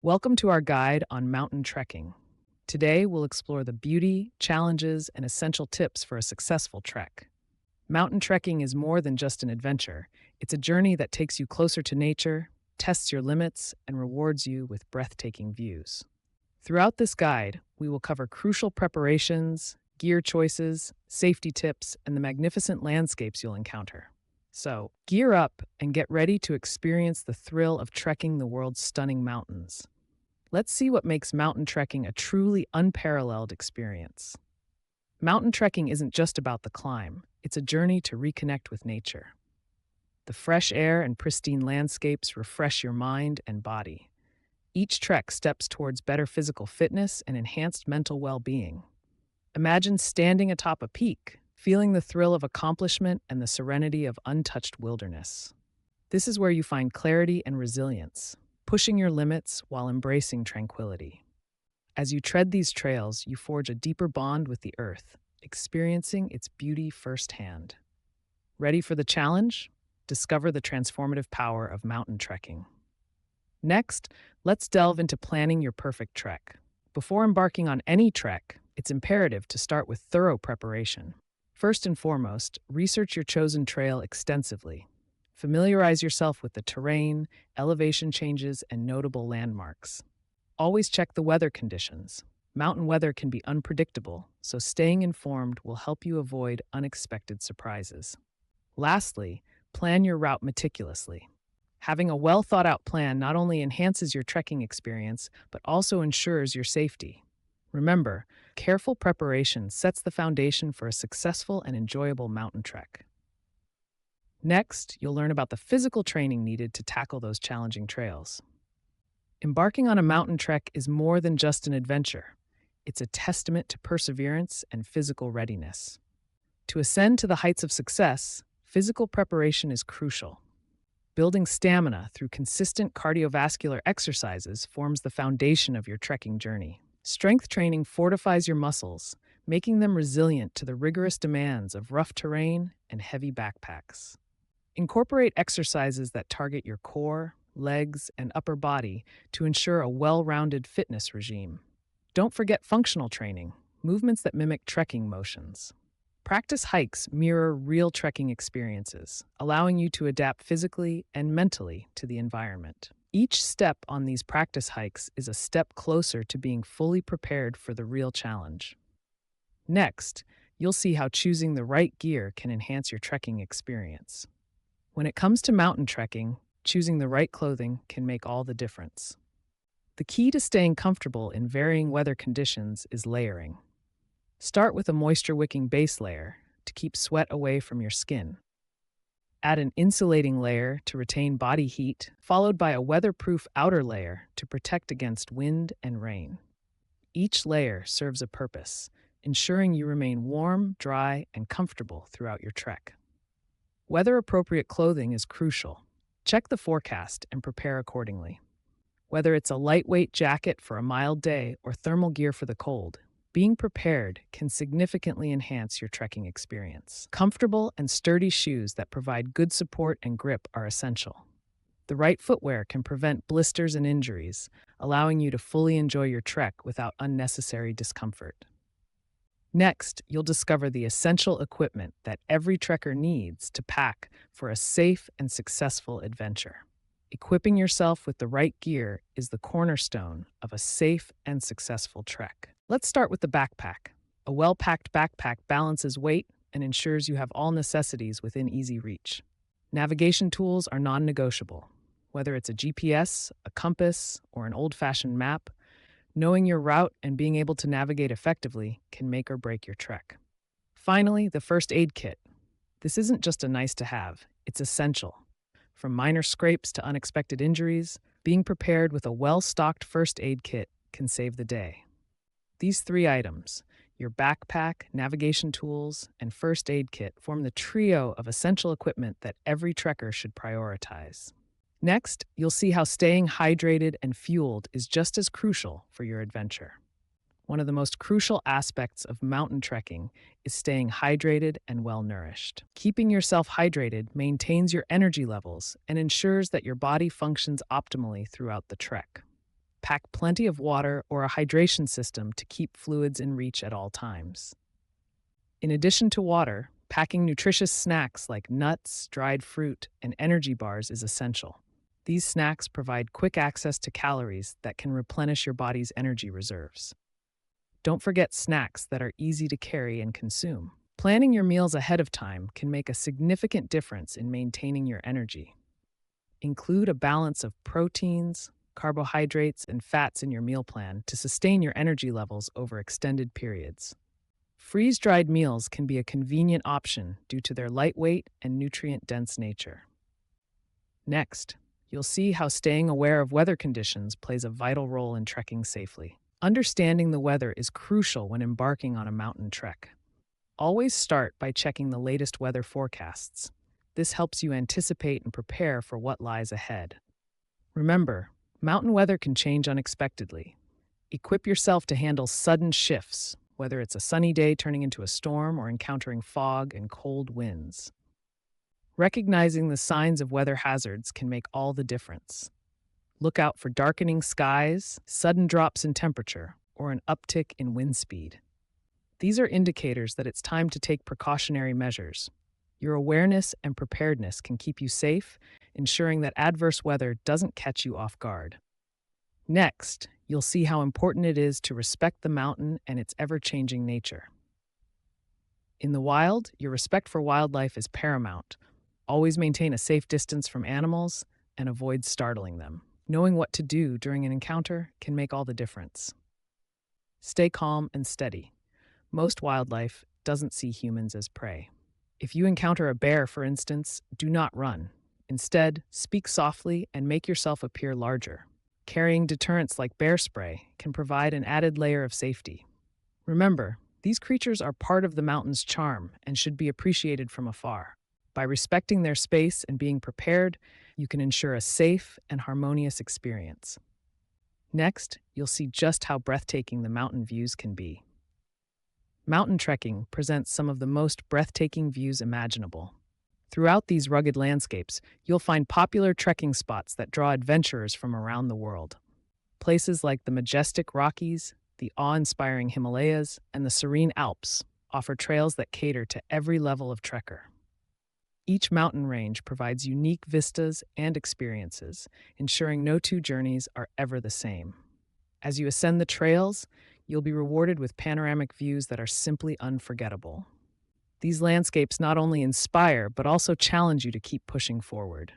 Welcome to our guide on mountain trekking. Today, we'll explore the beauty, challenges, and essential tips for a successful trek. Mountain trekking is more than just an adventure. It's a journey that takes you closer to nature, tests your limits, and rewards you with breathtaking views. Throughout this guide, we will cover crucial preparations, gear choices, safety tips, and the magnificent landscapes you'll encounter. So, gear up and get ready to experience the thrill of trekking the world's stunning mountains. Let's see what makes mountain trekking a truly unparalleled experience. Mountain trekking isn't just about the climb, it's a journey to reconnect with nature. The fresh air and pristine landscapes refresh your mind and body. Each trek steps towards better physical fitness and enhanced mental well-being. Imagine standing atop a peak, feeling the thrill of accomplishment and the serenity of untouched wilderness. This is where you find clarity and resilience, pushing your limits while embracing tranquility. As you tread these trails, you forge a deeper bond with the earth, experiencing its beauty firsthand. Ready for the challenge? Discover the transformative power of mountain trekking. Next, let's delve into planning your perfect trek. Before embarking on any trek, it's imperative to start with thorough preparation. First and foremost, research your chosen trail extensively. Familiarize yourself with the terrain, elevation changes, and notable landmarks. Always check the weather conditions. Mountain weather can be unpredictable, so staying informed will help you avoid unexpected surprises. Lastly, plan your route meticulously. Having a well-thought-out plan not only enhances your trekking experience, but also ensures your safety. Remember, careful preparation sets the foundation for a successful and enjoyable mountain trek. Next, you'll learn about the physical training needed to tackle those challenging trails. Embarking on a mountain trek is more than just an adventure. It's a testament to perseverance and physical readiness. To ascend to the heights of success, physical preparation is crucial. Building stamina through consistent cardiovascular exercises forms the foundation of your trekking journey. Strength training fortifies your muscles, making them resilient to the rigorous demands of rough terrain and heavy backpacks. Incorporate exercises that target your core, legs, and upper body to ensure a well-rounded fitness regime. Don't forget functional training, movements that mimic trekking motions. Practice hikes mirror real trekking experiences, allowing you to adapt physically and mentally to the environment. Each step on these practice hikes is a step closer to being fully prepared for the real challenge. Next, you'll see how choosing the right gear can enhance your trekking experience. When it comes to mountain trekking, choosing the right clothing can make all the difference. The key to staying comfortable in varying weather conditions is layering. Start with a moisture-wicking base layer to keep sweat away from your skin. Add an insulating layer to retain body heat, followed by a weatherproof outer layer to protect against wind and rain. Each layer serves a purpose, ensuring you remain warm, dry, and comfortable throughout your trek. Weather-appropriate clothing is crucial. Check the forecast and prepare accordingly. Whether it's a lightweight jacket for a mild day or thermal gear for the cold, being prepared can significantly enhance your trekking experience. Comfortable and sturdy shoes that provide good support and grip are essential. The right footwear can prevent blisters and injuries, allowing you to fully enjoy your trek without unnecessary discomfort. Next, you'll discover the essential equipment that every trekker needs to pack for a safe and successful adventure. Equipping yourself with the right gear is the cornerstone of a safe and successful trek. Let's start with the backpack. A well-packed backpack balances weight and ensures you have all necessities within easy reach. Navigation tools are non-negotiable. Whether it's a GPS, a compass, or an old-fashioned map, knowing your route and being able to navigate effectively can make or break your trek. Finally, the first aid kit. This isn't just a nice-to-have, it's essential. From minor scrapes to unexpected injuries, being prepared with a well-stocked first aid kit can save the day. These three items, your backpack, navigation tools, and first aid kit, form the trio of essential equipment that every trekker should prioritize. Next, you'll see how staying hydrated and fueled is just as crucial for your adventure. One of the most crucial aspects of mountain trekking is staying hydrated and well-nourished. Keeping yourself hydrated maintains your energy levels and ensures that your body functions optimally throughout the trek. Pack plenty of water or a hydration system to keep fluids in reach at all times. In addition to water, packing nutritious snacks like nuts, dried fruit, and energy bars is essential. These snacks provide quick access to calories that can replenish your body's energy reserves. Don't forget snacks that are easy to carry and consume. Planning your meals ahead of time can make a significant difference in maintaining your energy. Include a balance of proteins, carbohydrates, and fats in your meal plan to sustain your energy levels over extended periods. Freeze-dried meals can be a convenient option due to their lightweight and nutrient-dense nature. Next, you'll see how staying aware of weather conditions plays a vital role in trekking safely. Understanding the weather is crucial when embarking on a mountain trek. Always start by checking the latest weather forecasts. This helps you anticipate and prepare for what lies ahead. Remember, mountain weather can change unexpectedly. Equip yourself to handle sudden shifts, whether it's a sunny day turning into a storm or encountering fog and cold winds. Recognizing the signs of weather hazards can make all the difference. Look out for darkening skies, sudden drops in temperature, or an uptick in wind speed. These are indicators that it's time to take precautionary measures. Your awareness and preparedness can keep you safe, ensuring that adverse weather doesn't catch you off guard. Next, you'll see how important it is to respect the mountain and its ever-changing nature. In the wild, your respect for wildlife is paramount. Always maintain a safe distance from animals and avoid startling them. Knowing what to do during an encounter can make all the difference. Stay calm and steady. Most wildlife doesn't see humans as prey. If you encounter a bear, for instance, do not run. Instead, speak softly and make yourself appear larger. Carrying deterrents like bear spray can provide an added layer of safety. Remember, these creatures are part of the mountain's charm and should be appreciated from afar. By respecting their space and being prepared, you can ensure a safe and harmonious experience. Next, you'll see just how breathtaking the mountain views can be. Mountain trekking presents some of the most breathtaking views imaginable. Throughout these rugged landscapes, you'll find popular trekking spots that draw adventurers from around the world. Places like the majestic Rockies, the awe-inspiring Himalayas, and the serene Alps offer trails that cater to every level of trekker. Each mountain range provides unique vistas and experiences, ensuring no two journeys are ever the same. As you ascend the trails, you'll be rewarded with panoramic views that are simply unforgettable. These landscapes not only inspire, but also challenge you to keep pushing forward.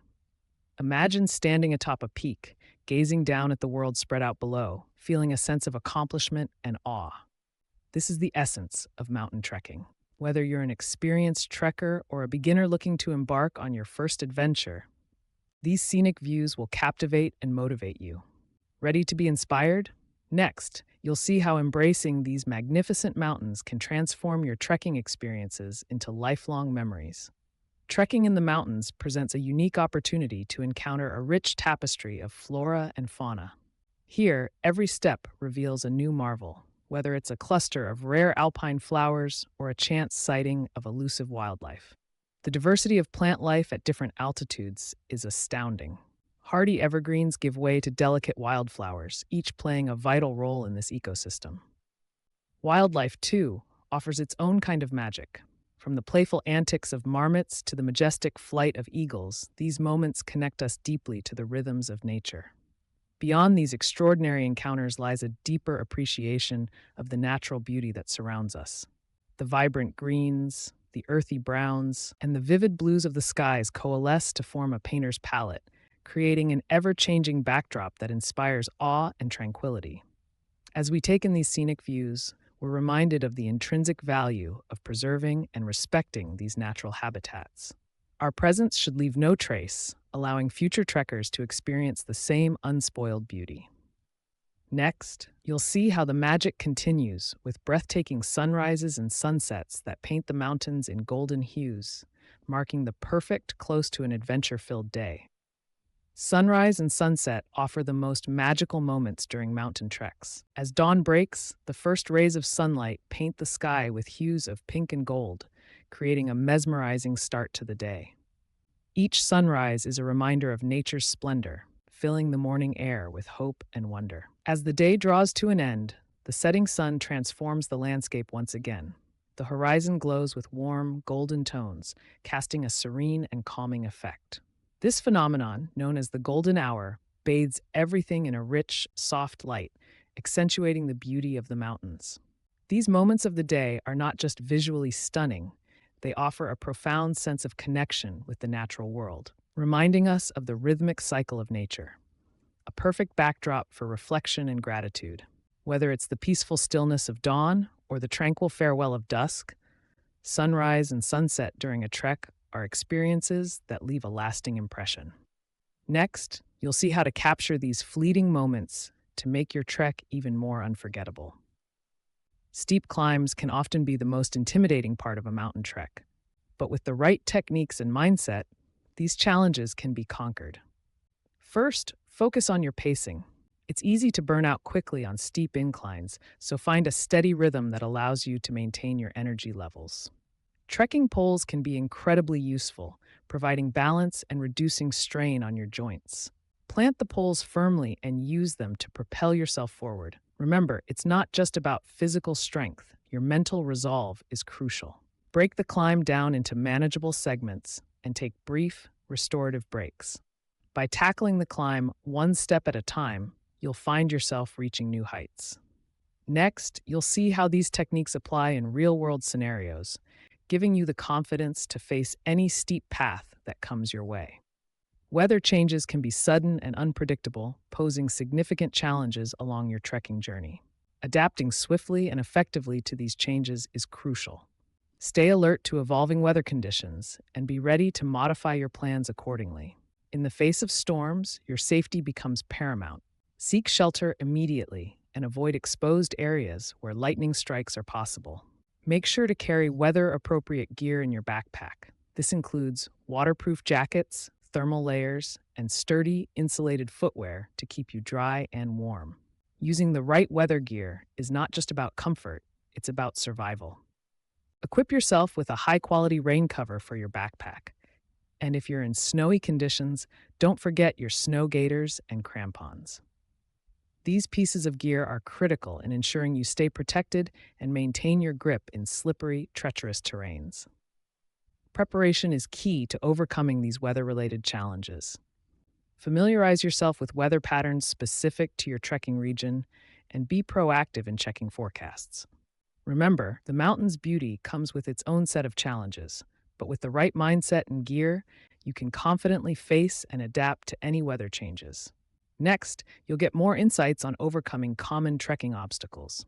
Imagine standing atop a peak, gazing down at the world spread out below, feeling a sense of accomplishment and awe. This is the essence of mountain trekking. Whether you're an experienced trekker or a beginner looking to embark on your first adventure, these scenic views will captivate and motivate you. Ready to be inspired? Next, you'll see how embracing these magnificent mountains can transform your trekking experiences into lifelong memories. Trekking in the mountains presents a unique opportunity to encounter a rich tapestry of flora and fauna. Here, every step reveals a new marvel, whether it's a cluster of rare alpine flowers or a chance sighting of elusive wildlife. The diversity of plant life at different altitudes is astounding. Hardy evergreens give way to delicate wildflowers, each playing a vital role in this ecosystem. Wildlife, too, offers its own kind of magic. From the playful antics of marmots to the majestic flight of eagles, these moments connect us deeply to the rhythms of nature. Beyond these extraordinary encounters lies a deeper appreciation of the natural beauty that surrounds us. The vibrant greens, the earthy browns, and the vivid blues of the skies coalesce to form a painter's palette, creating an ever-changing backdrop that inspires awe and tranquility. As we take in these scenic views, we're reminded of the intrinsic value of preserving and respecting these natural habitats. Our presence should leave no trace, allowing future trekkers to experience the same unspoiled beauty. Next, you'll see how the magic continues with breathtaking sunrises and sunsets that paint the mountains in golden hues, marking the perfect close to an adventure-filled day. Sunrise and sunset offer the most magical moments during mountain treks. As dawn breaks, the first rays of sunlight paint the sky with hues of pink and gold, creating a mesmerizing start to the day. Each sunrise is a reminder of nature's splendor, filling the morning air with hope and wonder. As the day draws to an end, the setting sun transforms the landscape once again. The horizon glows with warm, golden tones, casting a serene and calming effect. This phenomenon, known as the golden hour, bathes everything in a rich, soft light, accentuating the beauty of the mountains. These moments of the day are not just visually stunning, they offer a profound sense of connection with the natural world, reminding us of the rhythmic cycle of nature. A perfect backdrop for reflection and gratitude. Whether it's the peaceful stillness of dawn or the tranquil farewell of dusk, sunrise and sunset during a trek are experiences that leave a lasting impression. Next, you'll see how to capture these fleeting moments to make your trek even more unforgettable. Steep climbs can often be the most intimidating part of a mountain trek, but with the right techniques and mindset, these challenges can be conquered. First, focus on your pacing. It's easy to burn out quickly on steep inclines, so find a steady rhythm that allows you to maintain your energy levels. Trekking poles can be incredibly useful, providing balance and reducing strain on your joints. Plant the poles firmly and use them to propel yourself forward. Remember, it's not just about physical strength. Your mental resolve is crucial. Break the climb down into manageable segments and take brief, restorative breaks. By tackling the climb one step at a time, you'll find yourself reaching new heights. Next, you'll see how these techniques apply in real-world scenarios, giving you the confidence to face any steep path that comes your way. Weather changes can be sudden and unpredictable, posing significant challenges along your trekking journey. Adapting swiftly and effectively to these changes is crucial. Stay alert to evolving weather conditions and be ready to modify your plans accordingly. In the face of storms, your safety becomes paramount. Seek shelter immediately and avoid exposed areas where lightning strikes are possible. Make sure to carry weather-appropriate gear in your backpack. This includes waterproof jackets, thermal layers, and sturdy, insulated footwear to keep you dry and warm. Using the right weather gear is not just about comfort, it's about survival. Equip yourself with a high-quality rain cover for your backpack. And if you're in snowy conditions, don't forget your snow gaiters and crampons. These pieces of gear are critical in ensuring you stay protected and maintain your grip in slippery, treacherous terrains. Preparation is key to overcoming these weather-related challenges. Familiarize yourself with weather patterns specific to your trekking region and be proactive in checking forecasts. Remember, the mountain's beauty comes with its own set of challenges, but with the right mindset and gear, you can confidently face and adapt to any weather changes. Next, you'll get more insights on overcoming common trekking obstacles.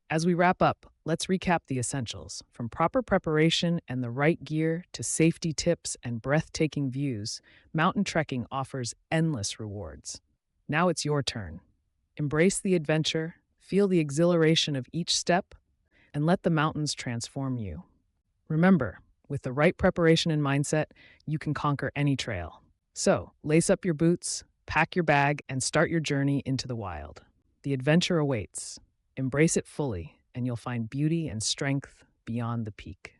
As we wrap up, let's recap the essentials. From proper preparation and the right gear to safety tips and breathtaking views, mountain trekking offers endless rewards. Now it's your turn. Embrace the adventure, feel the exhilaration of each step, and let the mountains transform you. Remember, with the right preparation and mindset, you can conquer any trail. So, lace up your boots, pack your bag, and start your journey into the wild. The adventure awaits. Embrace it fully, and you'll find beauty and strength beyond the peak.